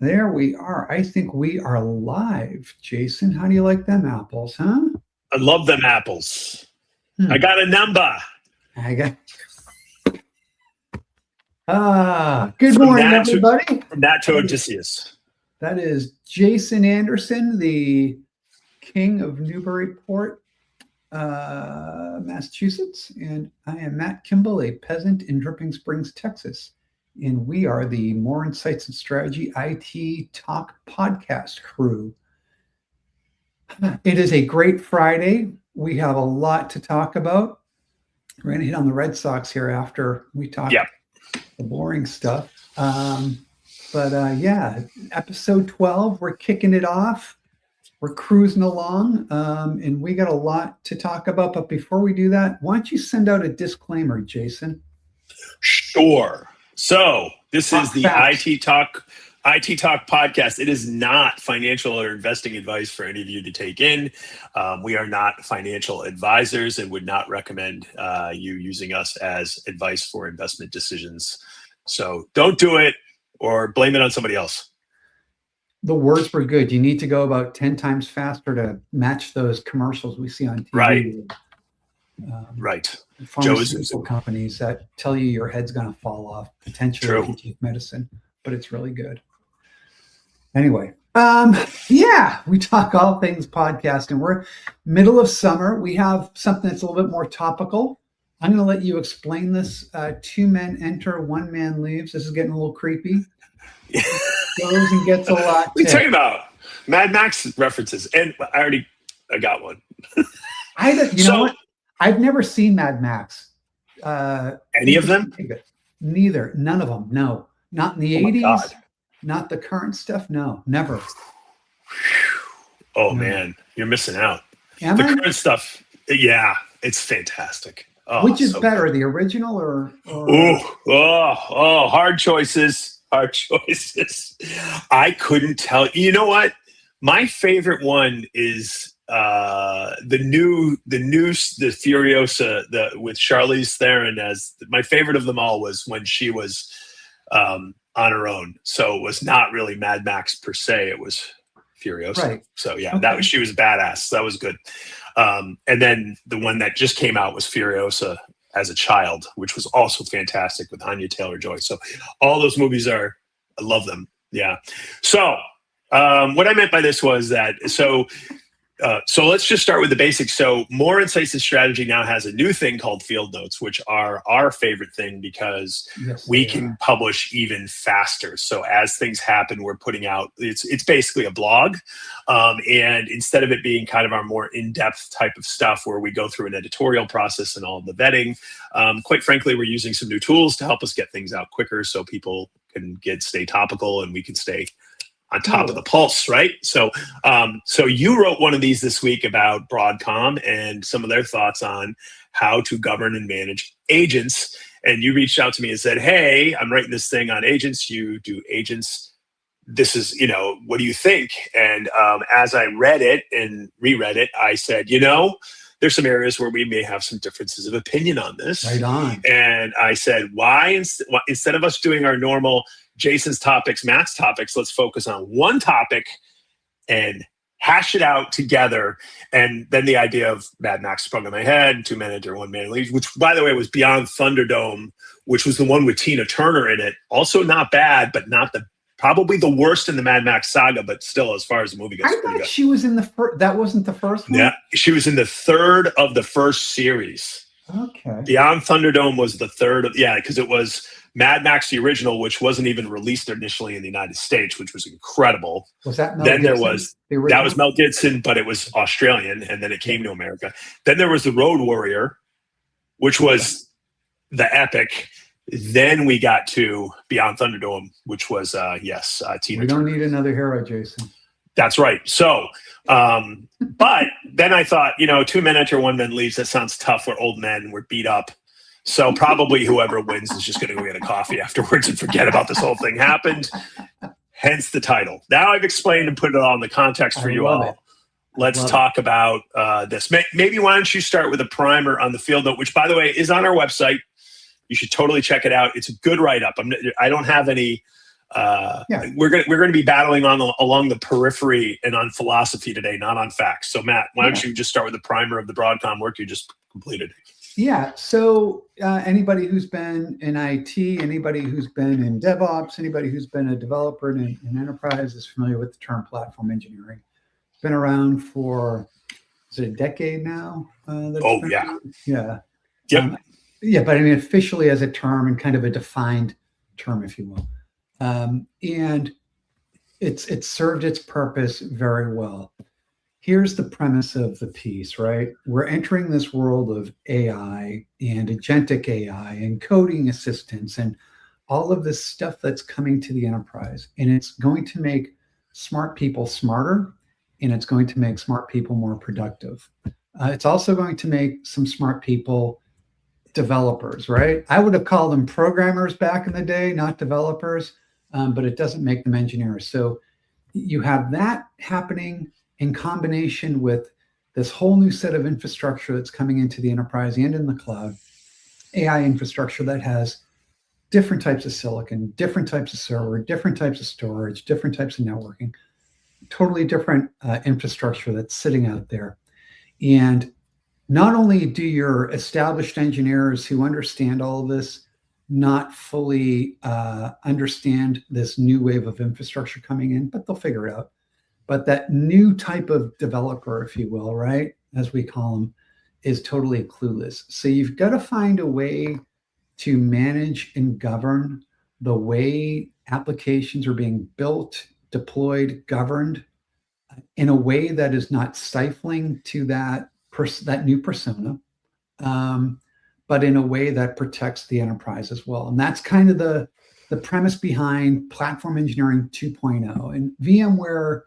There we are. I think we are live. Jason, how do you like them apples, huh? I love them apples. I got a number. Good morning, everybody. From that to Odysseus. That is Jason Anderson, the king of Newburyport, Massachusetts. And I am Matt Kimball, a peasant in Dripping Springs, Texas. And we are the More Insights and Strategy IT Talk podcast crew. It is a great Friday. We have a lot to talk about. We're going to hit on the Red Sox here after we talk the boring stuff. Episode 12, we're kicking it off. We're cruising along, and we got a lot to talk about. But before we do that, why don't you send out a disclaimer, Jason? Sure. So this is the IT Talk podcast. It is not financial or investing advice for any of you to take in. We are not financial advisors and would not recommend you using us as advice for investment decisions. So don't do it or blame it on somebody else. The words were good. You need to go about 10 times faster to match those commercials we see on TV. Right. Pharmaceutical companies that tell you your head's going to fall off, potentially if you take medicine, but it's really good. Anyway, we talk all things podcasting. We're middle of summer. We have something that's a little bit more topical. I'm going to let you explain this. 2 men enter, 1 man leaves. This is getting a little creepy. Goes and gets a lot. What are you talking about? Mad Max references. And I got one. You know what? I've never seen Mad Max. Any of them? Neither. None of them. No. Not in the 80s. Not the current stuff. No, never. Oh, man. You're missing out. Current stuff. Yeah, it's fantastic. Oh, which is better, the original or? Hard choices. Hard choices. I couldn't tell. You know what? My favorite one is the Furiosa with Charlize Theron as my favorite of them all was when she was on her own. So it was not really Mad Max per se. It was Furiosa. Right. So she was badass. So that was good. And then the one that just came out was Furiosa as a child, which was also fantastic with Anya Taylor-Joy. So all those movies I love them. Yeah. So what I meant by this was that, so let's just start with the basics. So More Insights and Strategy now has a new thing called Field Notes, which are our favorite thing because we can publish even faster. So as things happen, we're putting out, it's basically a blog. And instead of it being kind of our more in-depth type of stuff where we go through an editorial process and all of the vetting, quite frankly, we're using some new tools to help us get things out quicker so people can stay topical and we can stay on top of the pulse, right? So you wrote one of these this week about Broadcom and some of their thoughts on how to govern and manage agents. And you reached out to me and said, hey, I'm writing this thing on agents. You do agents. This is, what do you think? And as I read it and reread it, I said, there's some areas where we may have some differences of opinion on this. Right on. And I said, why instead of us doing our normal Jason's topics, Matt's topics, let's focus on one topic and hash it out together. And then the idea of Mad Max sprung in my head, 2 men enter, 1 man leaves, which, by the way, was Beyond Thunderdome, which was the one with Tina Turner in it. Also not bad, but not probably the worst in the Mad Max saga, but still, as far as the movie goes, I thought she was in the first. That wasn't the first one? Yeah, she was in the 3rd of the first series. Okay. Beyond Thunderdome was the 3rd because it was Mad Max, the original, which wasn't even released initially in the United States, which was incredible. Was that Mel Then Gibson? That was Mel Gibson, but it was Australian, and then it came to America. Then there was The Road Warrior, which was the epic. Then we got to Beyond Thunderdome, which was, Tina We don't need another hero, Jason. That's right. So, but then I thought, 2 men enter, 1 man leaves. That sounds tough. We're old men. We're beat up. So probably whoever wins is just going to go get a coffee afterwards and forget about this whole thing happened. Hence the title. Now I've explained and put it all in the context for you all. Let's talk about this. Maybe why don't you start with a primer on the Field Note, which, by the way, is on our website. You should totally check it out. It's a good write-up. I don't have any We're going to be battling along the periphery and on philosophy today, not on facts. So Matt, why don't you just start with the primer of the Broadcom work you just completed? Yeah. So anybody who's been in IT, anybody who's been in DevOps, anybody who's been a developer in enterprise is familiar with the term platform engineering. It's been around for, is it a decade now? Yeah. Yep. But I mean, officially as a term and kind of a defined term, if you will. And it's served its purpose very well. Here's the premise of the piece, right? We're entering this world of AI and agentic AI and coding assistance and all of this stuff that's coming to the enterprise. And it's going to make smart people smarter, and it's going to make smart people more productive. It's also going to make some smart people developers, right? I would have called them programmers back in the day, not developers, but it doesn't make them engineers. So you have that happening in combination with this whole new set of infrastructure that's coming into the enterprise and in the cloud, AI infrastructure that has different types of silicon, different types of server, different types of storage, different types of networking, totally different infrastructure that's sitting out there. And not only do your established engineers who understand all of this not fully understand this new wave of infrastructure coming in, but they'll figure it out. But that new type of developer, if you will, right, as we call them, is totally clueless. So you've got to find a way to manage and govern the way applications are being built, deployed, governed in a way that is not stifling to that new persona, but in a way that protects the enterprise as well. And that's kind of the premise behind Platform Engineering 2.0. And VMware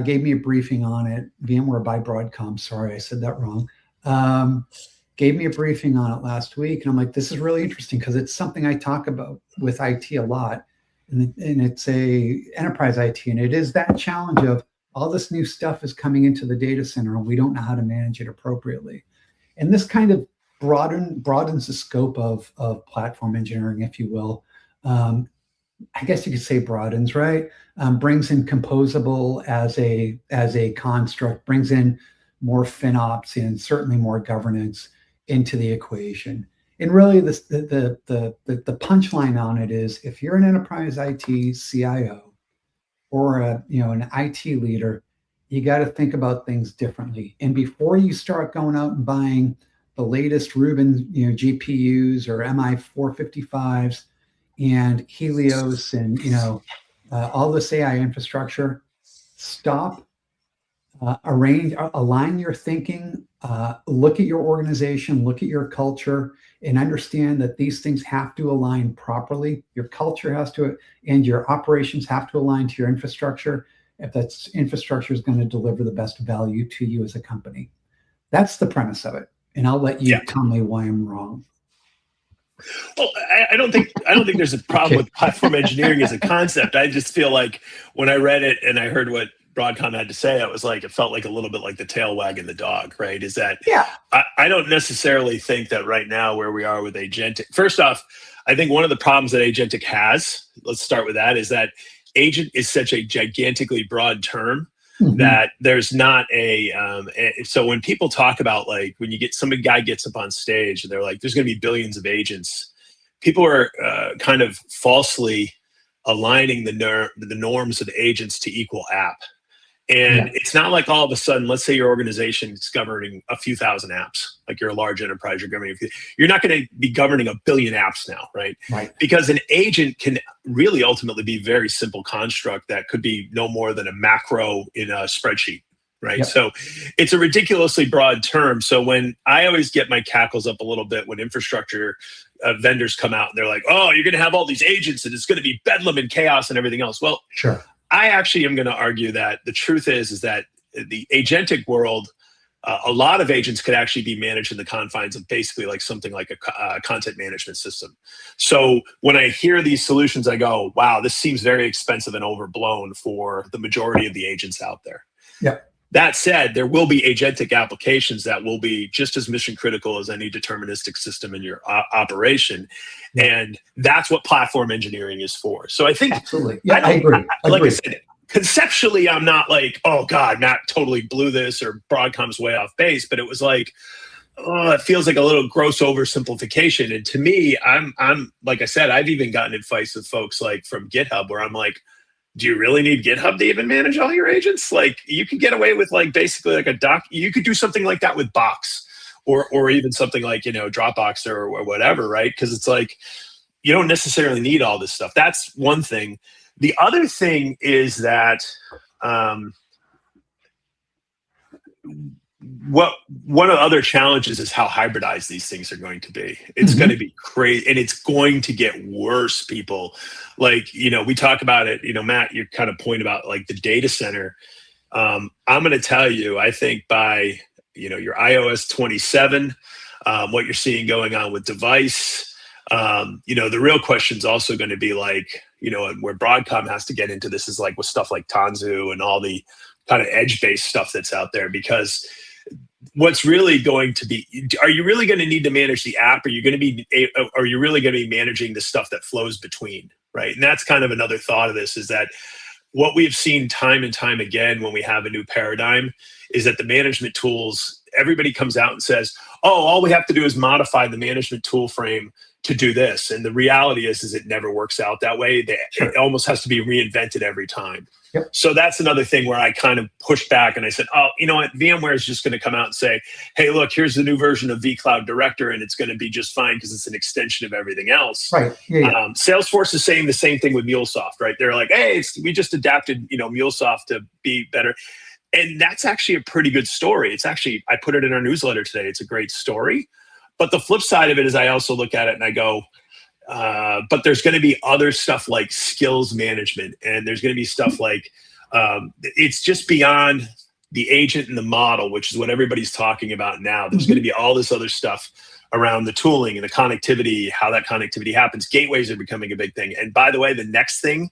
gave me a briefing on it. VMware by Broadcom, sorry, I said that wrong. Gave me a briefing on it last week. And I'm like, this is really interesting because it's something I talk about with IT a lot. And it's a enterprise IT. And it is that challenge of all this new stuff is coming into the data center and we don't know how to manage it appropriately. And this kind of broadens the scope of platform engineering, if you will. I guess you could say broadens, right? Brings in composable as a construct, brings in more FinOps and certainly more governance into the equation. And really, the punchline on it is, if you're an enterprise IT CIO or an IT leader, you got to think about things differently. And before you start going out and buying the latest Rubin GPUs or MI455s and Helios and all this AI infrastructure, stop, align your thinking, look at your organization, look at your culture, and understand that these things have to align properly. Your culture has to, and your operations have to align to your infrastructure if that infrastructure is going to deliver the best value to you as a company. That's the premise of it. And I'll let you tell me why I'm wrong. Well, I don't think there's a problem with platform engineering as a concept. I just feel like when I read it and I heard what Broadcom had to say, it felt like a little bit like the tail wagging the dog, right? Is that I don't necessarily think that right now where we are with agentic. First off, I think one of the problems that agentic has, let's start with that, is that agent is such a gigantically broad term that there's not so when people talk about, like, when you get guy gets up on stage and they're like, there's going to be billions of agents, people are kind of falsely aligning the norms of agents to equal app. And it's not like all of a sudden, let's say your organization is governing a few thousand apps, like you're a large enterprise, you're not going to be governing a billion apps now, right? Because an agent can really ultimately be a very simple construct that could be no more than a macro in a spreadsheet, right? So it's a ridiculously broad term. So when I always get my cackles up a little bit when infrastructure vendors come out and they're like, oh, you're going to have all these agents and it's going to be bedlam and chaos and everything else. Well, sure. I actually am going to argue that the truth is that the agentic world, a lot of agents could actually be managed in the confines of basically like something like a content management system. So when I hear these solutions, I go, wow, this seems very expensive and overblown for the majority of the agents out there. That said, there will be agentic applications that will be just as mission critical as any deterministic system in your operation. Yeah. And that's what platform engineering is for. So I think, absolutely. Yeah, I agree. Like I said, conceptually, I'm not like, oh God, Matt totally blew this or Broadcom's way off base, but it was like, oh, it feels like a little gross oversimplification. And to me, I'm like I said, I've even gotten in fights with folks like from GitHub where I'm like, do you really need GitHub to even manage all your agents? Like you could get away with like basically like a doc. You could do something like that with Box or even something like, you know, Dropbox or whatever, right? Because it's like, you don't necessarily need all this stuff. That's one thing. The other thing is that one of the other challenges is how hybridized these things are going to be. It's going to be crazy, and it's going to get worse, people. Like, you know, we talk about it, you know, Matt, your kind of point about like the data center. I'm going to tell you, I think by, you know, your iOS 27, what you're seeing going on with device, you know, the real question is also going to be like, you know, and where Broadcom has to get into this is like with stuff like Tanzu and all the kind of edge-based stuff that's out there, because what's really going to be, are you really going to need to manage the app? Are you really going to be managing the stuff that flows between, right? And that's kind of another thought of this, is that what we've seen time and time again when we have a new paradigm is that the management tools, everybody comes out and says, oh, all we have to do is modify the management tool frame to do this. And the reality is it never works out that way. It almost has to be reinvented every time. Yep. So that's another thing where I kind of pushed back and I said, oh, you know what? VMware is just going to come out and say, hey, look, here's the new version of vCloud Director, and it's going to be just fine because it's an extension of everything else. Right. Yeah. Salesforce is saying the same thing with MuleSoft, right? They're like, hey, we just adapted, you know, MuleSoft to be better. And that's actually a pretty good story. It's actually, I put it in our newsletter today. It's a great story. But the flip side of it is I also look at it and I go, but there's going to be other stuff like skills management, and there's going to be stuff like it's just beyond the agent and the model, which is what everybody's talking about now. There's going to be all this other stuff around the tooling and the connectivity, how that connectivity happens. Gateways are becoming a big thing. And by the way, the next thing,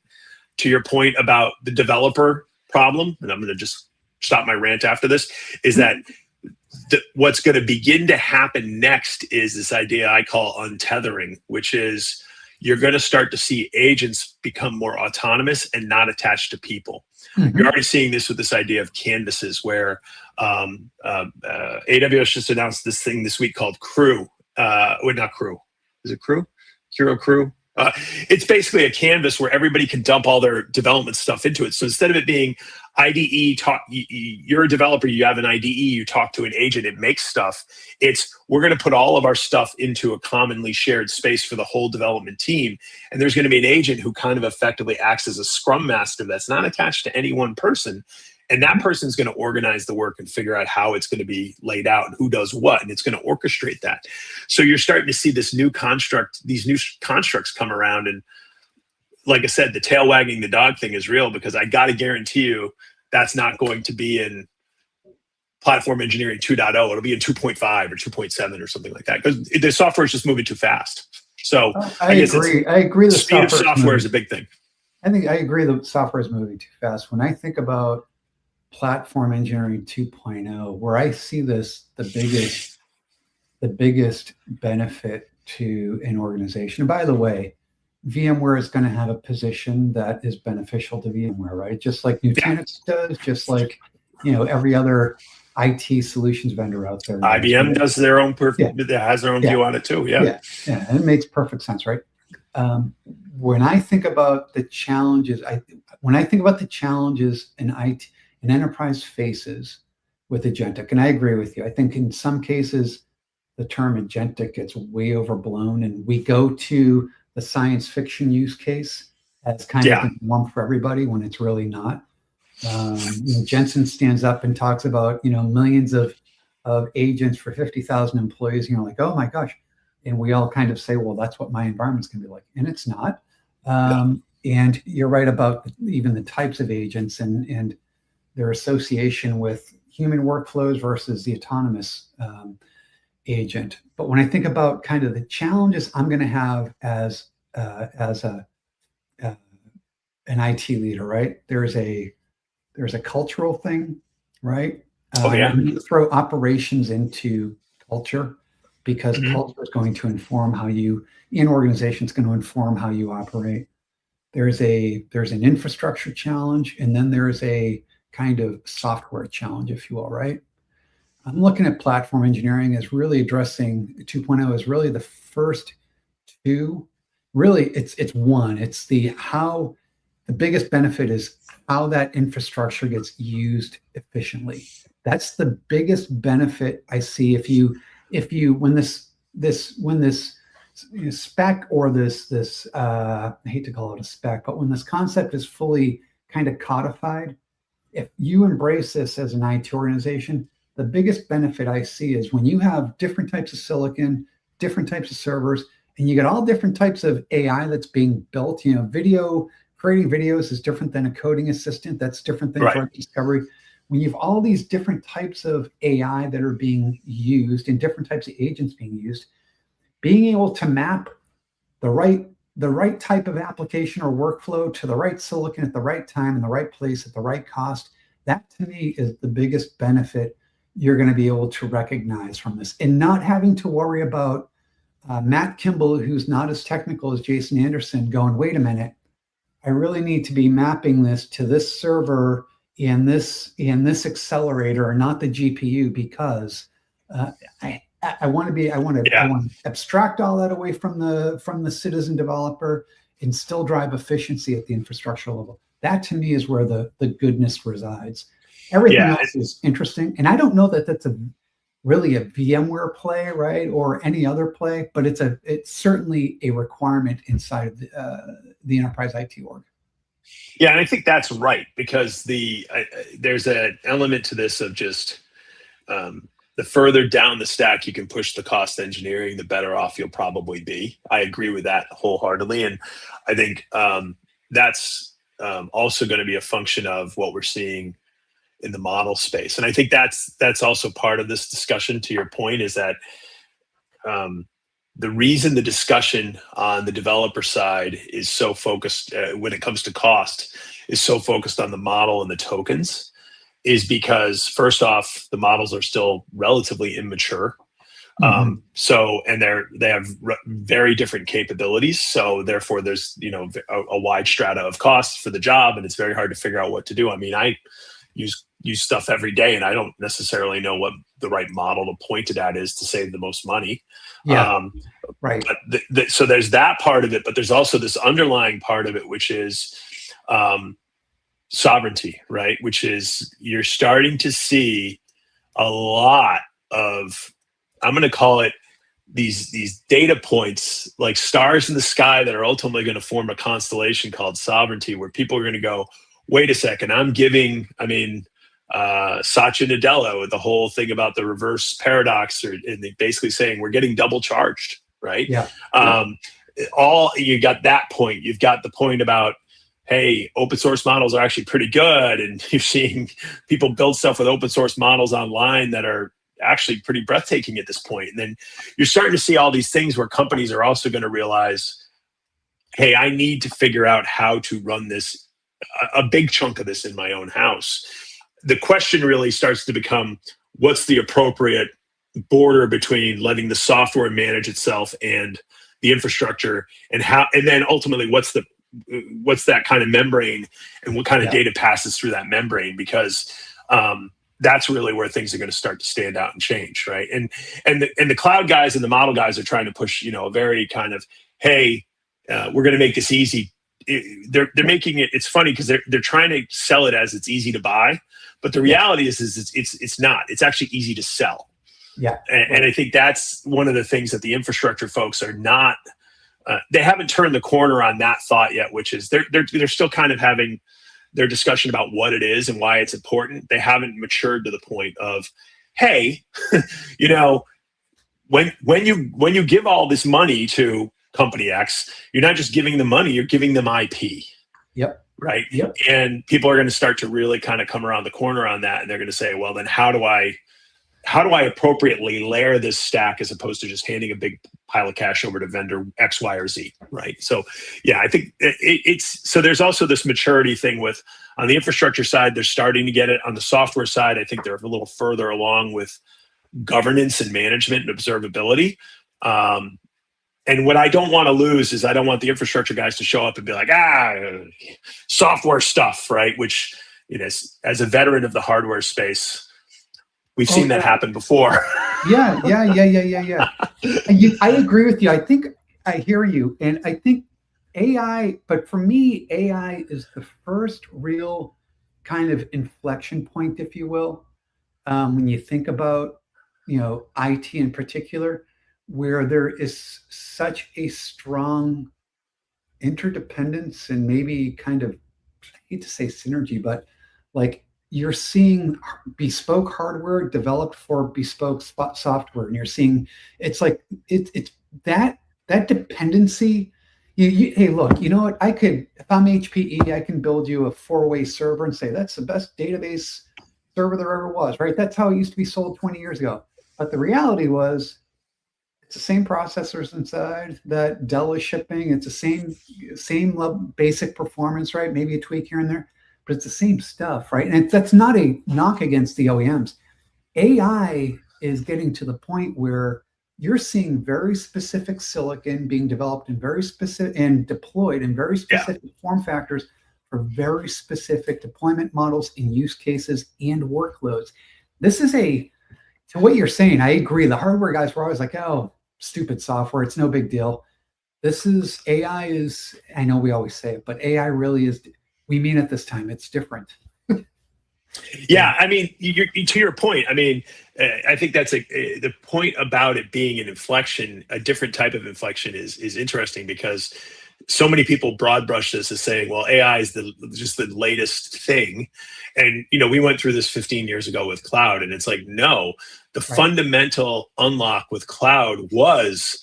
to your point about the developer problem, and I'm going to just stop my rant after this, is that what's going to begin to happen next is this idea I call untethering, which is you're going to start to see agents become more autonomous and not attached to people. You're already seeing this with this idea of canvases, where AWS just announced this thing this week called Crew. Not Crew. Is it Crew? Hero Crew? It's basically a canvas where everybody can dump all their development stuff into it. So instead of it being IDE, you're a developer, you have an IDE, you talk to an agent, it makes stuff. It's, we're going to put all of our stuff into a commonly shared space for the whole development team. And there's going to be an agent who kind of effectively acts as a scrum master that's not attached to any one person. And that person's going to organize the work and figure out how it's going to be laid out and who does what. And it's going to orchestrate that. So you're starting to see this new construct, these new constructs come around. And like I said, the tail wagging the dog thing is real, because I got to guarantee you that's not going to be in platform engineering 2.0. It'll be in 2.5 or 2.7 or something like that, because the software is just moving too fast. So I agree. I agree. The speed of software is a big thing. I agree the software is moving too fast. When I think about platform engineering 2.0, where I see this, the biggest benefit to an organization. And by the way, VMware is going to have a position that is beneficial to VMware, right? Just like Nutanix does, just like, you know, every other IT solutions vendor out there. IBM does their own has their own view on it too. Yeah. And it makes perfect sense, right? When I think about the challenges, in IT, an enterprise faces with agentic, and I agree with you. I think in some cases the term agentic gets way overblown, and we go to the science fiction use case as kind of one for everybody when it's really not. Jensen stands up and talks about, millions of agents for 50,000 employees. And you're like, oh my gosh. And we all kind of say, well, that's what my environment's going to be like. And it's not. And you're right about even the types of agents and their association with human workflows versus the autonomous agent. But when I think about kind of the challenges I'm going to have as an IT leader, right? There's a cultural thing, right? Oh yeah. You need to throw operations into culture, because culture is going to inform how you, in organization, is going to inform how you operate. There's an infrastructure challenge, and then there's a kind of software challenge, if you will, right? I'm looking at platform engineering as really addressing 2.0 is really the first two. Really, it's one. It's the biggest benefit is how that infrastructure gets used efficiently. That's the biggest benefit I see. If you when this spec, or this I hate to call it a spec, but when this concept is fully kind of codified, if you embrace this as an IT organization, the biggest benefit I see is when you have different types of silicon, different types of servers, and you get all different types of AI that's being built. Creating videos is different than a coding assistant. That's different than drug discovery. When you have all these different types of AI that are being used and different types of agents being used, being able to map the right type of application or workflow to the right silicon at the right time, in the right place, at the right cost, that to me is the biggest benefit you're going to be able to recognize from this, and not having to worry about Matt Kimball, who's not as technical as Jason Anderson, going, wait a minute, I really need to be mapping this to this server in this accelerator, not the GPU, because I want to abstract all that away from the citizen developer and still drive efficiency at the infrastructure level. That to me is where the goodness resides. Everything else is interesting, and I don't know that that's really a VMware play, right, or any other play, but it's certainly a requirement inside of the enterprise IT org. Yeah, and I think that's right, because there's an element to this of just the further down the stack you can push the cost engineering, the better off you'll probably be. I agree with that wholeheartedly, and I think that's also going to be a function of what we're seeing in the model space. And I think that's also part of this discussion, to your point, is that the reason the discussion on the developer side is so focused when it comes to cost is so focused on the model and the tokens is because, first off, the models are still relatively immature. And they have very different capabilities. So therefore there's, a wide strata of costs for the job, and it's very hard to figure out what to do. I mean, I use stuff every day, and I don't necessarily know what the right model to point it at is to save the most money. Right. But so there's that part of it, but there's also this underlying part of it, which is sovereignty, right? Which is you're starting to see a lot of, I'm going to call it these data points, like stars in the sky, that are ultimately going to form a constellation called sovereignty, where people are going to go, wait a second, Satya Nadella with the whole thing about the reverse paradox, and basically saying we're getting double charged, right? You got that point. You've got the point about, hey, open source models are actually pretty good, and you're seeing people build stuff with open source models online that are actually pretty breathtaking at this point. And then you're starting to see all these things where companies are also going to realize, hey, I need to figure out how to run this, a big chunk of this in my own house. The question really starts to become, what's the appropriate border between letting the software manage itself and the infrastructure, and then ultimately what's that kind of membrane, and what kind of data passes through that membrane, because that's really where things are going to start to stand out and change, right? And the cloud guys and the model guys are trying to push, a very kind of, hey, we're going to make this easy. They're making it. It's funny because they're trying to sell it as it's easy to buy, but the reality is it's not. It's actually easy to sell. Yeah, and I think that's one of the things that the infrastructure folks are not. They haven't turned the corner on that thought yet, which is they're still kind of having their discussion about what it is and why it's important. They haven't matured to the point of, hey, when you give all this money to company X, you're not just giving them money, you're giving them IP. Yep. Right. Yep. And people are going to start to really kind of come around the corner on that, and they're going to say, well, then how do I appropriately layer this stack, as opposed to just handing a big pile of cash over to vendor X, Y, or Z, right? So yeah, I think so there's also this maturity thing with, on the infrastructure side, they're starting to get it. On the software side, I think they're a little further along with governance and management and observability. And what I don't want to lose is I don't want the infrastructure guys to show up and be like, software stuff, right? Which, as a veteran of the hardware space, we've seen that happen before. Yeah. I agree with you. I think I hear you. And I think AI, but for me, AI is the first real kind of inflection point, if you will, when you think about, IT in particular, where there is such a strong interdependence and maybe kind of, I hate to say synergy, but like you're seeing bespoke hardware developed for bespoke software, and you're seeing it's like it's that dependency. Hey, look, you know what? If I'm HPE, I can build you a 4-way server and say that's the best database server there ever was, right? That's how it used to be sold 20 years ago. But the reality was, it's the same processors inside that Dell is shipping. It's the same level, basic performance, right? Maybe a tweak here and there, but it's the same stuff, right? And that's not a knock against the OEMs. AI is getting to the point where you're seeing very specific silicon being developed in very specific and deployed in very specific form factors for very specific deployment models and use cases and workloads. This is to what you're saying, I agree. The hardware guys were always like, oh, stupid software. It's no big deal. AI is, I know we always say it, but AI really is, we mean it this time. It's different. Yeah. I mean, to your point, I mean, I think that's the point about it being an inflection, a different type of inflection is interesting, because so many people broad brush this as saying, well, AI is just the latest thing. And, we went through this 15 years ago with cloud, and it's like, no, the fundamental unlock with cloud was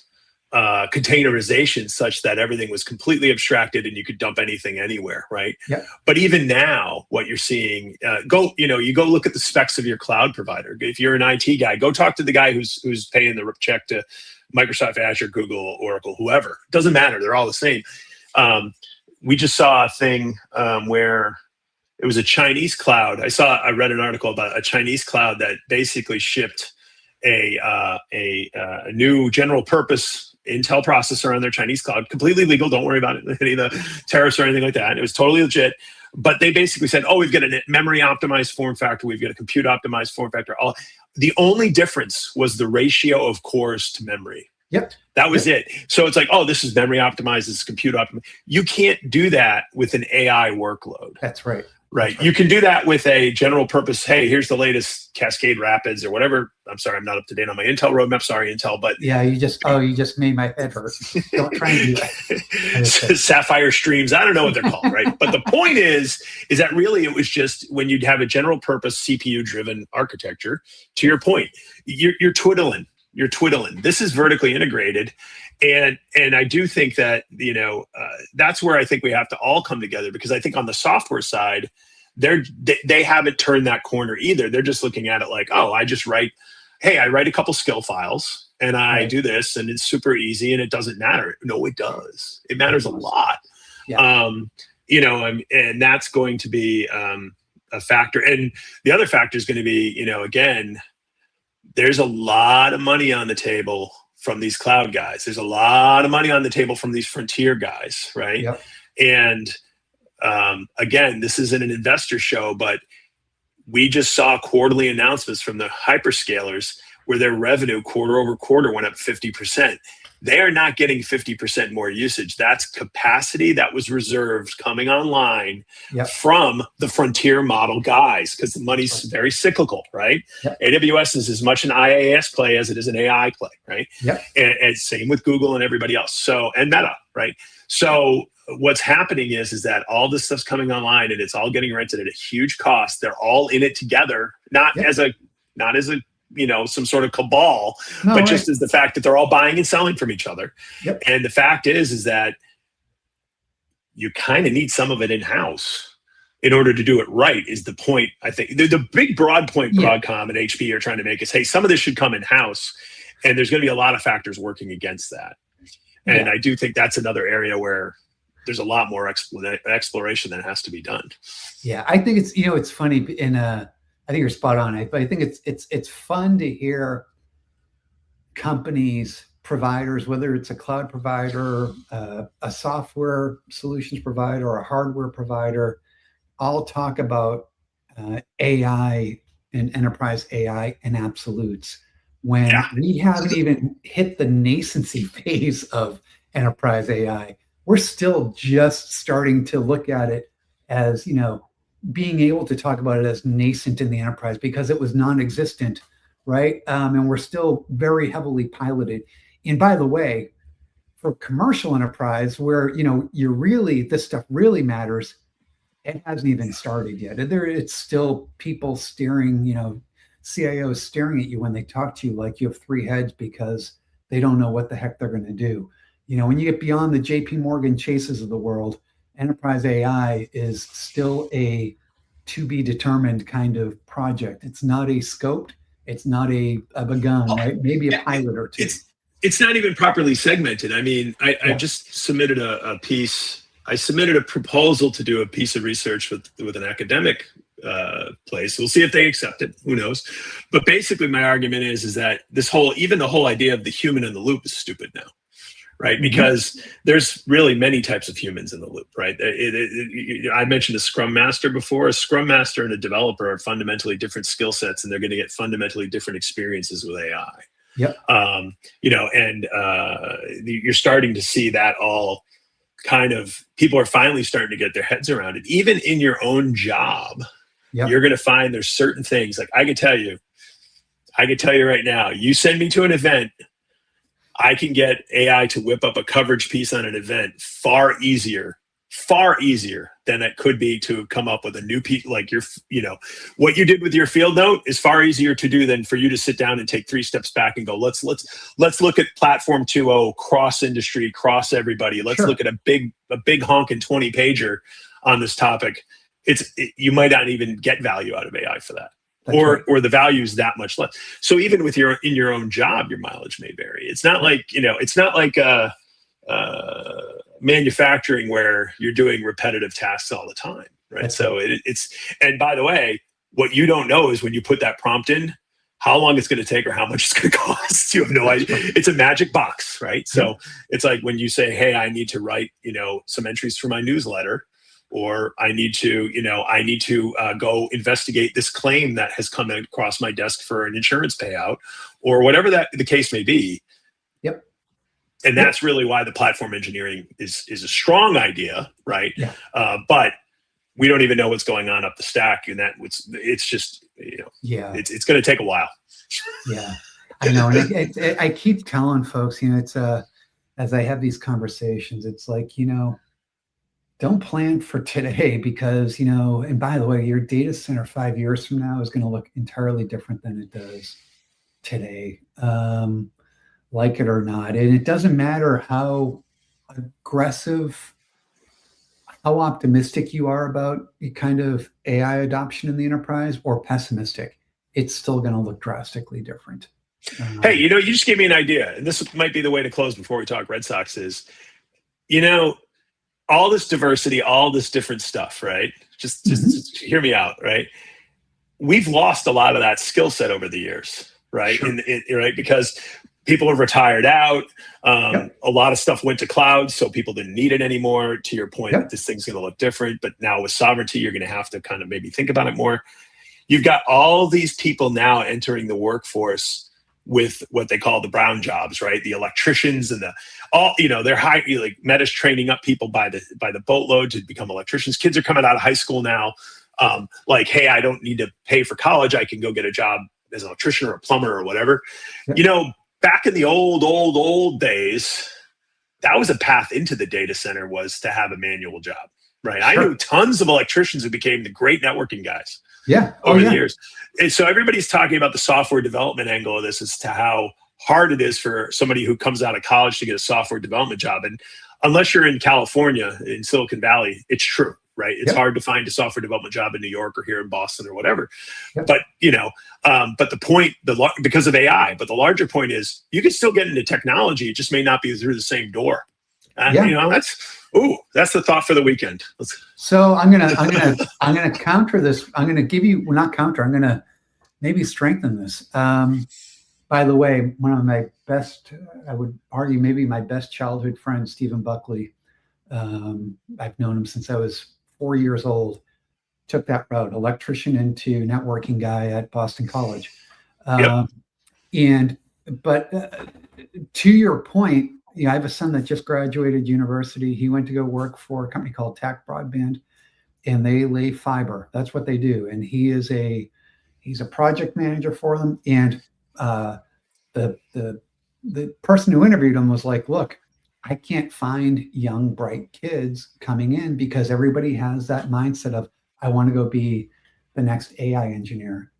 containerization, such that everything was completely abstracted and you could dump anything anywhere, right? Yep. But even now, what you're seeing, you go look at the specs of your cloud provider. If you're an IT guy, go talk to the guy who's paying the check to Microsoft, Azure, Google, Oracle, whoever. It doesn't matter. They're all the same. We just saw a thing where it was a Chinese cloud. I read an article about a Chinese cloud that basically shipped a new general purpose Intel processor on their Chinese cloud, completely legal. Don't worry about it, any of the tariffs or anything like that. It was totally legit. But they basically said, we've got a memory optimized form factor. We've got a compute optimized form factor. The only difference was the ratio of cores to memory. Yep. That was it. So it's like, this is memory optimized, this is compute optimized. You can't do that with an AI workload. That's right. Right. You can do that with a general purpose. Hey, here's the latest Cascade Rapids or whatever. I'm sorry, I'm not up to date on my Intel roadmap. Sorry, Intel. But yeah, you just made my head hurt. Don't try and do that. Sapphire Streams. I don't know what they're called, right? But the point is that really it was just when you'd have a general purpose CPU driven architecture. To your point, you're twiddling. You're twiddling. This is vertically integrated. And I do think that, that's where I think we have to all come together, because I think on the software side, they haven't turned that corner either. They're just looking at it like, I write a couple skill files and I do this and it's super easy and it doesn't matter. No, it does. It matters a lot. Yeah. And that's going to be a factor. And the other factor is going to be, again, there's a lot of money on the table from these cloud guys. There's a lot of money on the table from these frontier guys, right? Yep. And again, this isn't an investor show, but we just saw quarterly announcements from the hyperscalers where their revenue quarter over quarter went up 50%. They are not getting 50% more usage. That's capacity that was reserved coming online from the frontier model guys, because the money's very cyclical, right? Yep. AWS is as much an IaaS play as it is an AI play, right? Yep. And same with Google and everybody else. And Meta, right? So what's happening is that all this stuff's coming online and it's all getting rented at a huge cost. They're all in it together, not as a some sort of cabal, but just as the fact that they're all buying and selling from each other. Yep. And the fact is that you kind of need some of it in-house in order to do it right, is the point. I think the big broad point Broadcom and HP are trying to make is, hey, some of this should come in-house. And there's going to be a lot of factors working against that. And I do think that's another area where there's a lot more exploration that has to be done. Yeah, I think it's, it's funny, and I think you're spot on. But I think it's fun to hear companies, providers, whether it's a cloud provider, a software solutions provider, or a hardware provider, all talk about AI and enterprise AI in absolutes, when we haven't even hit the nascency phase of enterprise AI. We're still just starting to look at it as, being able to talk about it as nascent in the enterprise because it was non-existent, right? And we're still very heavily piloted. And by the way, for commercial enterprise, where this stuff really matters, it hasn't even started yet. It's still people staring, CIOs staring at you when they talk to you like you have three heads because they don't know what the heck they're going to do. When you get beyond the JP Morgan Chases of the world, enterprise AI is still a to be determined kind of project. It's not a scoped, it's not a begun, right? Maybe a pilot or two. It's not even properly segmented. I mean, I just submitted a piece. I submitted a proposal to do a piece of research with an academic place. We'll see if they accept it. Who knows? But basically, my argument is that even the whole idea of the human in the loop is stupid now, right? Because there's really many types of humans in the loop, right? I mentioned a Scrum Master before. A Scrum Master and a developer are fundamentally different skill sets, and they're going to get fundamentally different experiences with AI. Yep. You're starting to see that all kind of, people are finally starting to get their heads around it. Even in your own job, you're going to find there's certain things. Like I can tell you right now, you send me to an event, I can get AI to whip up a coverage piece on an event far easier than it could be to come up with a new piece. Like what you did with your field note is far easier to do than for you to sit down and take 3 steps back and go, let's look at platform 2.0, cross industry, cross everybody. Let's look at a big honking 20 pager on this topic. You might not even get value out of AI for that. Or the value is that much less. So even in your own job, your mileage may vary. It's not like, manufacturing where you're doing repetitive tasks all the time, right? So and by the way, what you don't know is when you put that prompt in, how long it's going to take or how much it's going to cost. You have no idea. It's a magic box, right? So it's like when you say, hey, I need to write, some entries for my newsletter, or I need to go investigate this claim that has come across my desk for an insurance payout, or whatever the case may be. Yep. And that's really why the platform engineering is a strong idea, right? Yeah. But we don't even know what's going on up the stack, and it's just it's going to take a while. Yeah, I know. And I keep telling folks, it's as I have these conversations, it's like don't plan for today because And by the way, your data center 5 years from now is going to look entirely different than it does today. Like it or not. And it doesn't matter how aggressive, how optimistic you are about the kind of AI adoption in the enterprise or pessimistic, it's still going to look drastically different. Hey, you just gave me an idea. And this might be the way to close before we talk Red Sox is, all this diversity, all this different stuff, right? Just hear me out, right? We've lost a lot of that skill set over the years, right? Sure. Right? Because people have retired out. A lot of stuff went to cloud, so people didn't need it anymore. To your point, that this thing's going to look different. But now with sovereignty, you're going to have to kind of maybe think about it more. You've got all these people now entering the workforce with what they call the brown jobs, right? The electricians and they're high. Like Meta's training up people by the boatload to become electricians. Kids are coming out of high school now. Like, hey, I don't need to pay for college. I can go get a job as an electrician or a plumber or whatever. Back in the old days, that was a path into the data center, was to have a manual job, right? Sure. I knew tons of electricians who became the great networking guys over the years. And so everybody's talking about the software development angle of this as to how hard it is for somebody who comes out of college to get a software development job. And unless you're in California, in Silicon Valley, it's true, right? It's hard to find a software development job in New York or here in Boston or whatever. Yep. But, but the point, because of AI, but the larger point is you can still get into technology. It just may not be through the same door. That's the thought for the weekend. So I'm gonna counter this. I'm gonna give you, well, not counter. I'm gonna maybe strengthen this. By the way, one of my best, I would argue, maybe my best childhood friend, Stephen Buckley. I've known him since I was 4 years old. Took that route, electrician into networking guy at Boston College. But to your point, I have a son that just graduated university. He went to go work for a company called TAC Broadband, and they lay fiber. That's what they do. And he's a project manager for them. And the person who interviewed him was like, look, I can't find young, bright kids coming in because everybody has that mindset of, I want to go be the next AI engineer.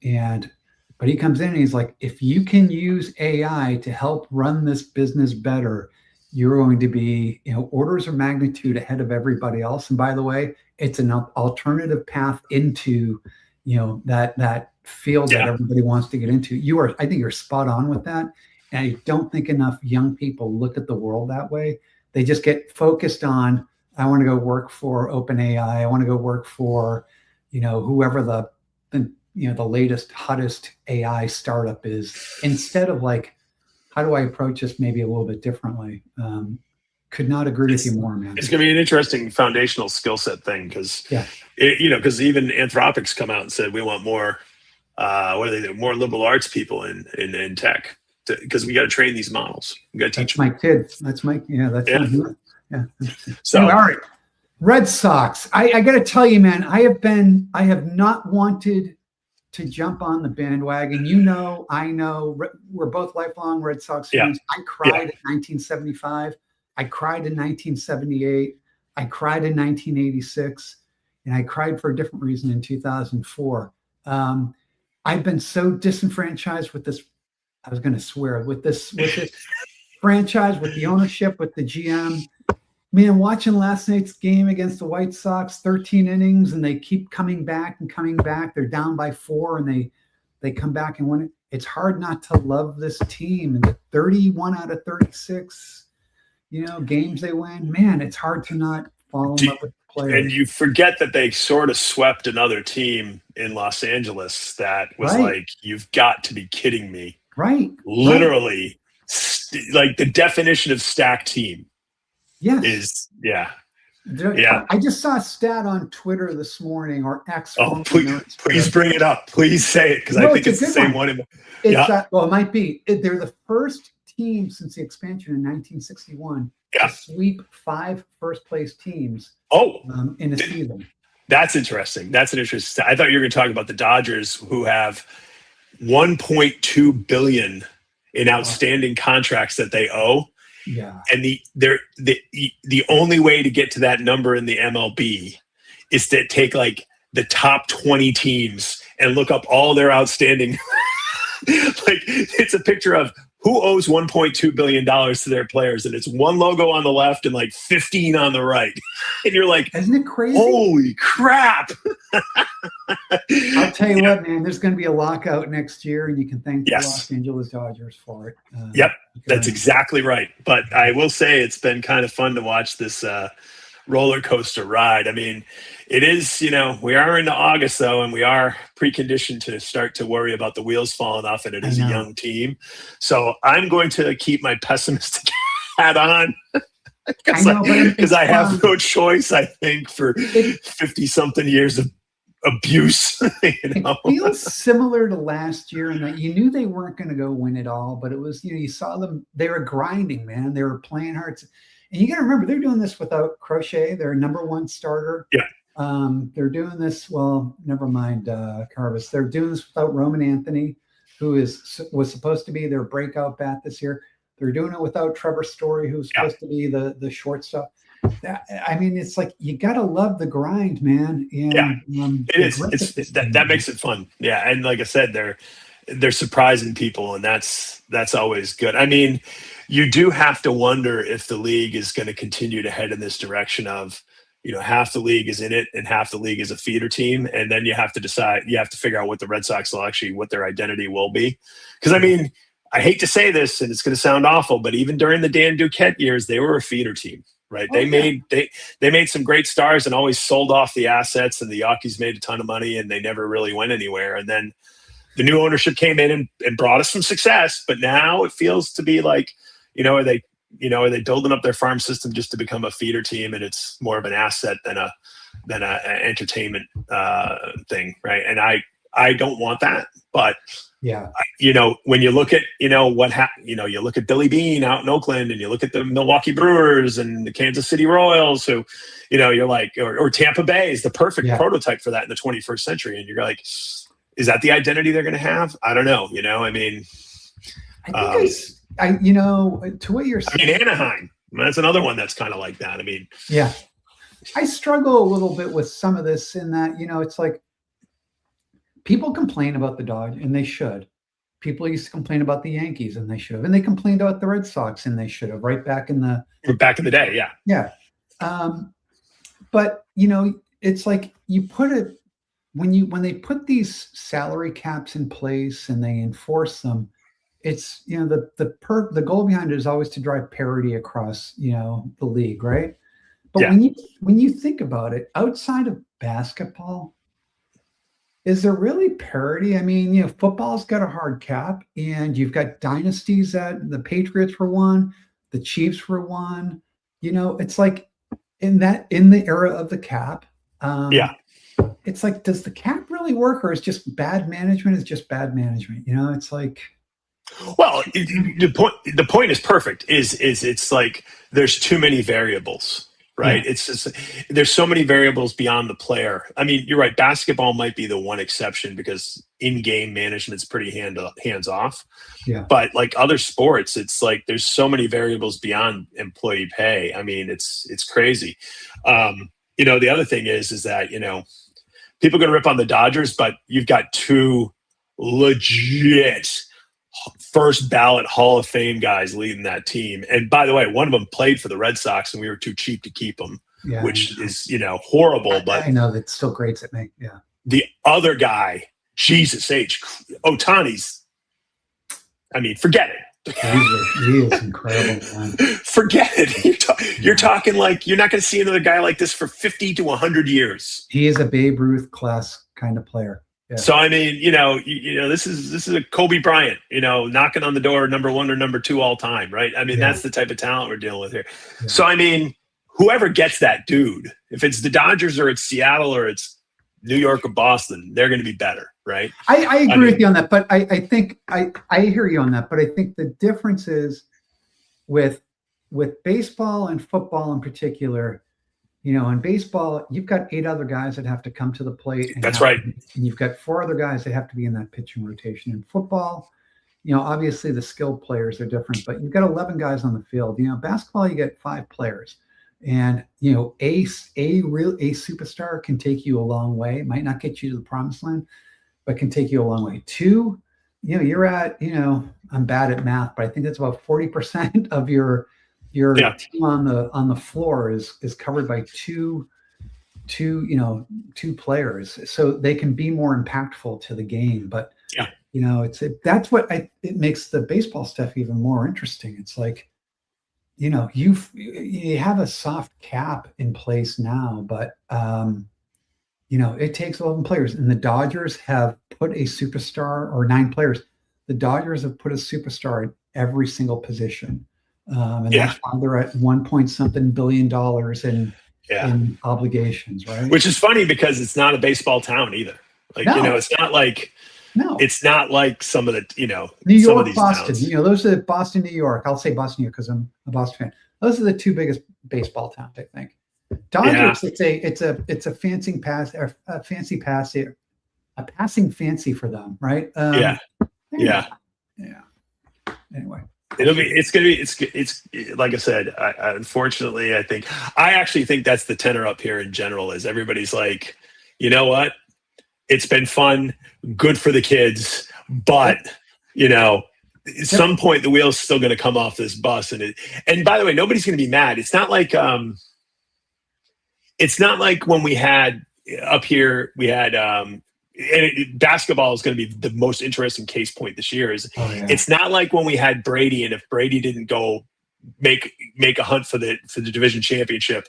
But he comes in and he's like, if you can use AI to help run this business better, you're going to be, orders of magnitude ahead of everybody else. And by the way, it's an alternative path into, that field that everybody wants to get into. I think you're spot on with that. And I don't think enough young people look at the world that way. They just get focused on, I want to go work for OpenAI. I want to go work for, whoever the latest, hottest AI startup is, instead of like, how do I approach this maybe a little bit differently? Could not agree with you more, man. It's going to be an interesting foundational skill set thing because, because even Anthropic's come out and said we want more, more liberal arts people in tech. Because we got to train these models. We got to teach them. My kid. That's my So all right, Red Sox. I got to tell you, man. I have not wanted to jump on the bandwagon. I know. We're both lifelong Red Sox fans. I cried in 1975. I cried in 1978. I cried in 1986, and I cried for a different reason in 2004. I've been so disenfranchised with this. I was going to swear with this franchise, with the ownership, with the GM. Man, watching last night's game against the White Sox, 13 innings, and they keep coming back and coming back. They're down by 4, and they come back and win it. It's hard not to love this team. And the 31 out of 36, games they win. Man, it's hard to not fall in love with the players. And you forget that they sort of swept another team in Los Angeles that was like, you've got to be kidding me. Right. Literally, like the definition of stacked team. Yes. Is I just saw a stat on Twitter this morning, or X. Oh, please bring it up. Please say it, because I think it's the same one. It might be. They're the first team since the expansion in 1961 to sweep 5 first-place teams. In a season. That's interesting. That's an interesting stat. I thought you were going to talk about the Dodgers, who have $1.2 billion in outstanding contracts that they owe. Yeah. And the only way to get to that number in the MLB is to take like the top 20 teams and look up all their outstanding. Like, it's a picture of who owes $1.2 billion to their players, and it's one logo on the left and like 15 on the right. And you're like, isn't it crazy? Holy crap. I'll tell you what, man, there's going to be a lockout next year, and you can thank the Los Angeles Dodgers for it. That's exactly right. But I will say it's been kind of fun to watch this roller coaster ride. I mean, it is, we are into August though, and we are preconditioned to start to worry about the wheels falling off, and it is a young team. So I'm going to keep my pessimistic hat on because I have no choice, I think, for 50-something years of abuse. It feels similar to last year in that you knew they weren't going to go win it all, but it was, you saw them, they were grinding, man. They were playing hard. And you got to remember, they're doing this without Crochet, their number 1 starter. They're doing this, well, never mind Carvis. They're doing this without Roman Anthony, who was supposed to be their breakout bat this year. They're doing it without Trevor Story, who's supposed to be the shortstop. It's like, you got to love the grind, man. And, it is. That makes it fun. Yeah, and like I said, they're surprising people, and that's always good. I mean, you do have to wonder if the league is going to continue to head in this direction of half the league is in it and half the league is a feeder team. And then you have to figure out what the Red Sox what their identity will be. Because, I mean, I hate to say this, and it's going to sound awful, but even during the Dan Duquette years, they were a feeder team, right? They made some great stars and always sold off the assets, and the Yankees made a ton of money, and they never really went anywhere. And then the new ownership came in and brought us some success, but now it feels to be like, are they building up their farm system just to become a feeder team, and it's more of an asset than a entertainment thing, right? And I don't want that, but when you look at you look at Billy Beane out in Oakland, and you look at the Milwaukee Brewers and the Kansas City Royals, who you're like, or Tampa Bay is the perfect prototype for that in the 21st century, and you're like, is that the identity they're going to have? I don't know. I mean, I think to what you're saying. I mean, Anaheim, that's another one that's kind of like that. I mean, I struggle a little bit with some of this in that, it's like people complain about the Dodgers, and they should. People used to complain about the Yankees, and they should have. And they complained about the Red Sox, and they should have, right back in the day. Yeah. Yeah. But, it's like you put it, when they put these salary caps in place and they enforce them, it's the goal behind it is always to drive parity across the league, right? But when you think about it, outside of basketball, is there really parity? I mean, football's got a hard cap, and you've got dynasties that the Patriots were one, the Chiefs were one. It's like in the era of the cap. It's like, does the cap really work, or is just bad management is just bad management? It's like. Well, the point is perfect. Is it's like there's too many variables, right? It's just there's so many variables beyond the player. I mean, you're right. Basketball might be the one exception because in-game management's pretty hands off. Yeah. But like other sports, it's like there's so many variables beyond employee pay. I mean, it's crazy. The other thing is that people are going to rip on the Dodgers, but you've got two legit first ballot Hall of Fame guys leading that team. And by the way, one of them played for the Red Sox, and we were too cheap to keep him, which is, horrible. But I know that still grates at me. Yeah. The other guy, Jesus H. Ohtani's, I mean, forget it. He is incredible, man. Forget it. You're talking like you're not going to see another guy like this for 50 to 100 years. He is a Babe Ruth class kind of player. Yeah. So I mean, this is a Kobe Bryant, knocking on the door, number 1 or number 2 all time, right? I mean, that's the type of talent we're dealing with here. Yeah. So I mean, whoever gets that dude, if it's the Dodgers or it's Seattle or it's New York or Boston, they're going to be better, right? I agree with you on that, but I think I hear you on that, but I think the difference is with baseball and football in particular. In baseball, you've got 8 other guys that have to come to the plate. That's right. And you've got 4 other guys that have to be in that pitching rotation. In football, obviously the skilled players are different, but you've got 11 guys on the field. Basketball, you get 5 players. And, a superstar can take you a long way. It might not get you to the promised land, but can take you a long way. 2, you're at, I'm bad at math, but I think that's about 40% of your team on the floor is covered by two players, so they can be more impactful to the game. But that's what it makes the baseball stuff even more interesting. It's like you have a soft cap in place now, but it takes 11 players, and the Dodgers have put a superstar, or 9 players. The Dodgers have put a superstar in every single position. That's why they're at $1 billion in obligations, right? Which is funny because it's not a baseball town either. Like, it's not like it's not like some of the, New York, some of these Boston. towns. Those are Boston, New York. I'll say Boston, New York because I'm a Boston fan. Those are the 2 biggest baseball towns, I think. Dodgers, it's a fancy pass, or a fancy pass, a passing fancy for them, right? Anyway. It's like I said, unfortunately, I actually think that's the tenor up here in general is everybody's like, you know what? It's been fun, good for the kids, but at some point the wheel's still going to come off this bus. And by the way, nobody's going to be mad. It's not like, it's not like when we had up here, we had basketball is going to be the most interesting case point this year. It's not like when we had Brady, and if Brady didn't go make a hunt for the division championship,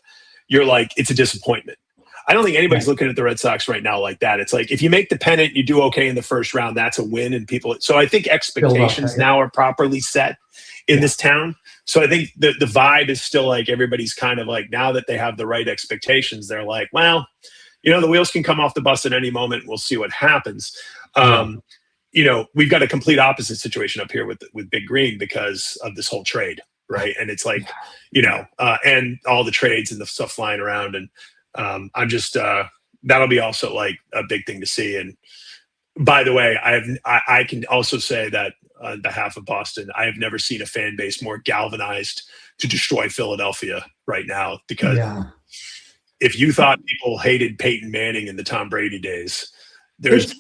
you're like, it's a disappointment. I don't think anybody's looking at the Red Sox right now like that. It's like, if you make the pennant, you do okay in the first round, that's a win. And people, so I think expectations now are properly set in this town. So I think the vibe is still like, everybody's kind of like, now that they have the right expectations, they're like, well, the wheels can come off the bus at any moment. We'll see what happens. We've got a complete opposite situation up here with Big Green because of this whole trade. Right. And it's like, and all the trades and the stuff flying around. And I'm just, that'll be also like a big thing to see. And by the way, I can also say that on behalf of Boston, I have never seen a fan base more galvanized to destroy Philadelphia right now, because if you thought people hated Peyton Manning in the Tom Brady days, there's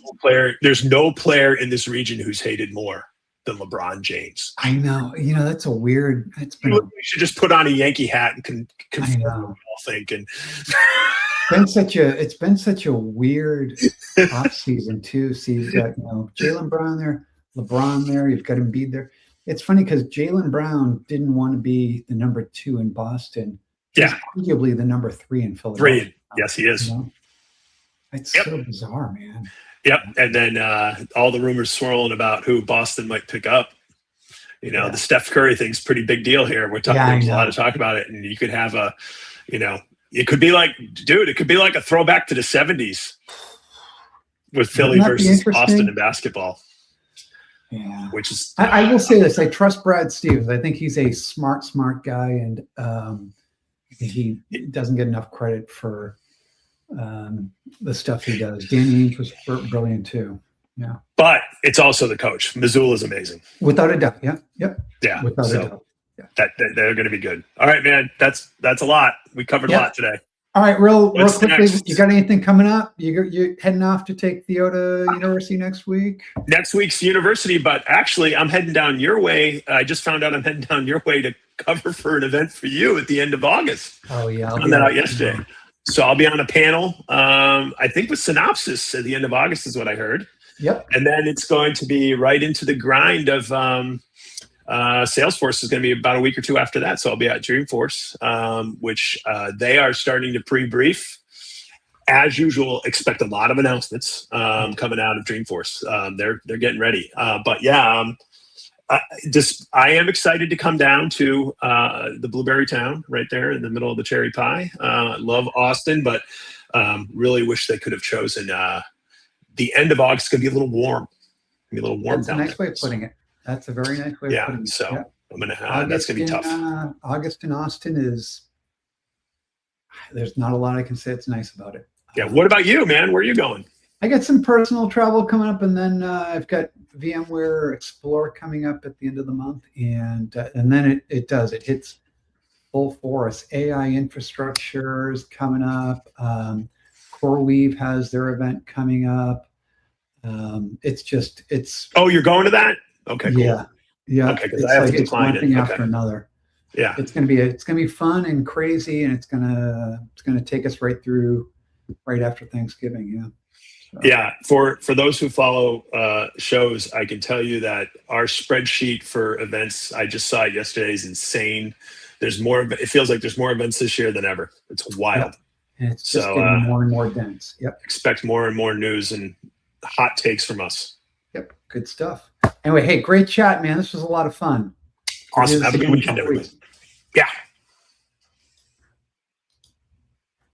no player in this region who's hated more than LeBron James. I know. That's a weird. You should just put on a Yankee hat and confirm what we all think. And it's been such a weird off season too. See, you've got Jaylen Brown there, LeBron there. You've got Embiid there. It's funny because Jaylen Brown didn't want to be the number 2 in Boston. He's arguably the number 3 in Philadelphia. Yes, he is. It's so bizarre, man. Yep. And then all the rumors swirling about who Boston might pick up. The Steph Curry thing's a pretty big deal here. There's a lot of talk about it. And you could have it could be like a throwback to the 70s with Philly versus Boston in basketball. Yeah. Which is, I will say this. I trust Brad Stevens. I think he's a smart guy. And he doesn't get enough credit for the stuff he does. Danny Ainge was brilliant too. Yeah. But it's also the coach. Missoula is amazing. Without a doubt. Yeah. Yep. Yeah. Without a doubt. Yeah. That they're going to be good. All right, man. That's a lot. We covered a lot today. All right, real quickly, next? You got anything coming up? You heading off to take Theo to university next week? Next week's university, but actually I'm heading down your way. I just found out I'm heading down your way to cover for an event for you at the end of August. Oh yeah. I found that out yesterday. So I'll be on a panel, I think with Synopsis at the end of August is what I heard. Yep. And then it's going to be right into the grind of Salesforce is going to be about a week or 2 after that. So I'll be at Dreamforce, which they are starting to pre-brief. As usual, expect a lot of announcements coming out of Dreamforce. They're getting ready. But yeah, I am excited to come down to the Blueberry Town right there in the middle of the cherry pie. Love Austin, but really wish they could have chosen the end of August. It's going to be a little warm. That's a nice way of putting it. That's a very nice way of putting it. So I'm going to have, that's going to be tough. August in Austin there's not a lot I can say it's nice about it. Yeah. What about you, man? Where are you going? I got some personal travel coming up, and then I've got VMware Explore coming up at the end of the month, and then it hits full force. AI infrastructure is coming up. CoreWeave has their event coming up. Oh, you're going to that? Okay, cool. Yeah. Okay, because I have to decline one thing after another. Yeah, it's gonna be fun and crazy, and it's gonna take us right after Thanksgiving. Yeah. Yeah, for those who follow shows, I can tell you that our spreadsheet for events, I just saw it yesterday, is insane. There's more. It feels like there's more events this year than ever. It's wild. Yep. And it's just getting more and more dense. Yep. Expect more and more news and hot takes from us. Yep. Good stuff. Anyway, hey, great chat, man. This was a lot of fun. Awesome. Have a good weekend, everybody. Yeah.